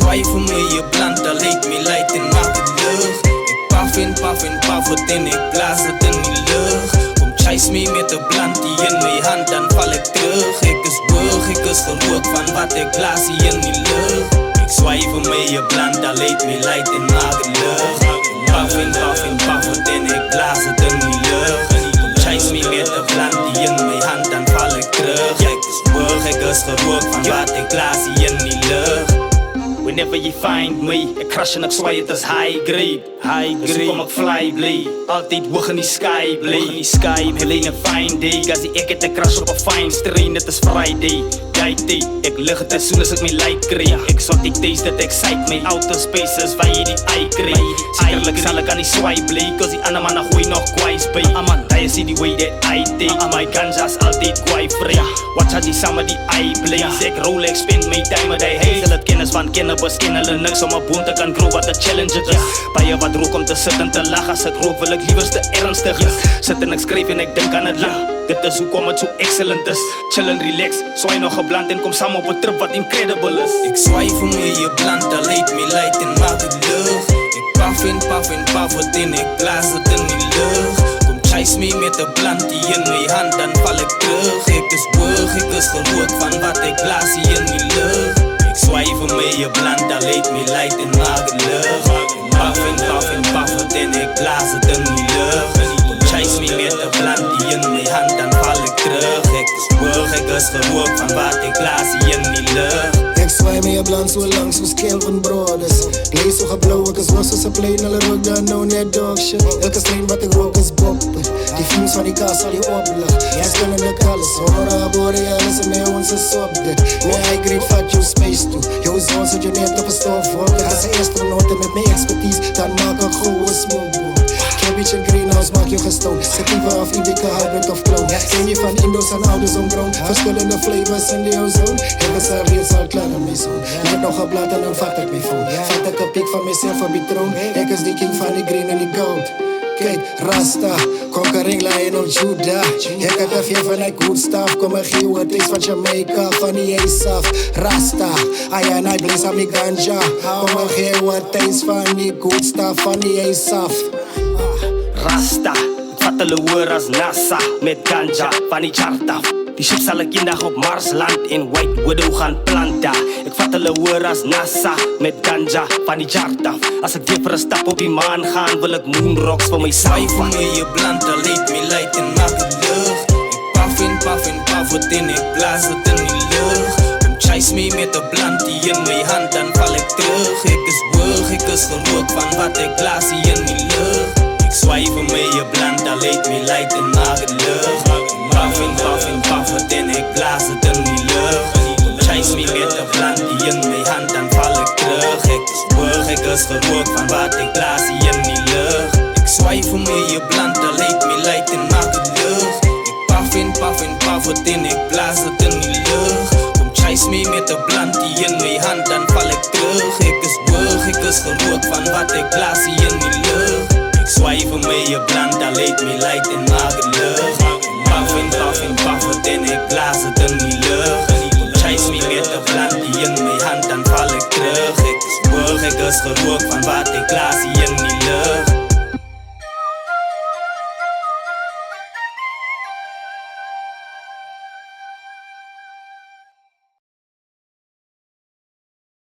swipe vir my je bland, al heet my light en maak het lucht. Ek paf en paf het en ek blaas het in die lucht. Kom chase me met de bland die in my hand, dan val ek terug. Ek is boog, ek is gerook van wat ek blaas hier in die lucht. Ek swipe vir my je bland, al heet my light en maak het lucht. Paf en paf het en ek blaas het in die lucht. Kom chase me met de bland die in my hand, dan val ek terug. Ek is boog, ek is gerook van wat ek blaas hier in die lucht. Whenever you find me, ek crush en ek swaai het is high grade. Dus kom ek fly bly, altyd hoog in die sky bly. Alleen een fine day, gazie ek het ek crush op een fine strain. Het is Friday, JT, ek lig het as soon as ek my light kry. Exotic days dat ek psych my outer spaces waar jy die eye kry. Sekerlik sal ek aan die swaai bly, cause die ander man gooi nog kwijs by. Jy see the way that I take, my ganja's altyd kwaai vry. Watch as die samen die eye blaze, ek Rolex spend my time met die haze. Het kennis van cannabis, ken hulle niks om 'n boom te kan grow wat 'n challenge het is. Baie wat rook om te sit en te lag, as ek rook wil ek liewers te ernstig is. Sit en ek skryf en ek dink aan het lang. Dit is hoekom het so excellent is. Chill en relax, swaai nog gebland en kom saam op 'n trip wat incredible is. Ek swaai vir my je bland, al heet my light en maak het lucht. Ek paf het en ek blaas het in die lucht. Kom chase me met de bland die in my hand, dan val ek terug. Ek is boog, ek is gerook van wat ek blaas hier in die lucht. Ek swaai vir my je bland, al heet my light en maak het lucht. Paf het en ek blaas het in die lucht. Kom chase me met de bland die in my hand, dan val ek terug. Ek is boog, ek is gerook van wat ek blaas hier in die lucht. Ek swaai my bland so lang soos Kelvin Brothers. Play so geblauw, ek is los soos 'n plane. Hulle rook dan nou net dog shit. Elke strain wat ek rook is bop. Die fumes van die gas sal die oplig. Verskillende colors, horror, borealis en my ons is op dit. My high grade vat jou space toe. Jou zone sit jou net op 'n stofwolk. Ek is 'n astronaut met my expertise, dan maak ek goeie smoke. Cabbage en greenhouse maak jou gestoon. Sativa of indica, hybrid of clone. Ken je van Indo's en ouders omkroon. Verschillende flavors in die ozone. Ik is al reeds al klaar in mijn zone. Net nog een blad en dan vat ik mijn phone. Vat ik een piek van mezelf op die troon. Ik is die king van die green en die gold. Kijk, Rasta, conquering lion of Judah. Ik heb er veel van die good stuff. Kom maar geef het is van Jamaica, van die Asaf. Rasta, I and I blaze aan die ganja. Kom maar geef het is van die good stuff, van die Asaf. Rasta, ek vat hulle hoor as NASA met ganja van die chart af. Die ship sal ek eendag op Mars land en White Widow gaan plant daar. Ek vat hulle hoor as NASA met ganja van die chart af. As ek weer vir 'n stap op die maan gaan, wil ek moonrocks vir my swaai vir my je bland, al heet my light en maak het lucht. Ek paf het en ek blaas het in die lucht. Kom chase me met de bland die in my hand, dan val ek terug. Ek is boog, ek is gerook van wat ek blaas hier in die lucht. Ek swaai vir my je bland, al heet my light en maak het lucht. Paf het en ek blaas het in die lucht. Kom chase me met de bland die in my hand, dan val ek terug. Ek is boog, ek is gerook van wat ek blaas hier in die lucht. Ek swaai vir my je bland, al heet my light en maak het lucht. Ek paf het en ek blaas het in die lucht. Kom chase me met de bland die in my hand, dan val ek terug. Ek is boog, ek is gerook van wat ek blaas hier in die lucht. Ek swaai vir my je bland, al heet my light en maak het lucht. Paf het en ek blaas het in die lucht. Kom chase me met de bland die in my hand, dan val ek terug. Ek is boog, ek is gerook van wat ek blaas hier in die lucht.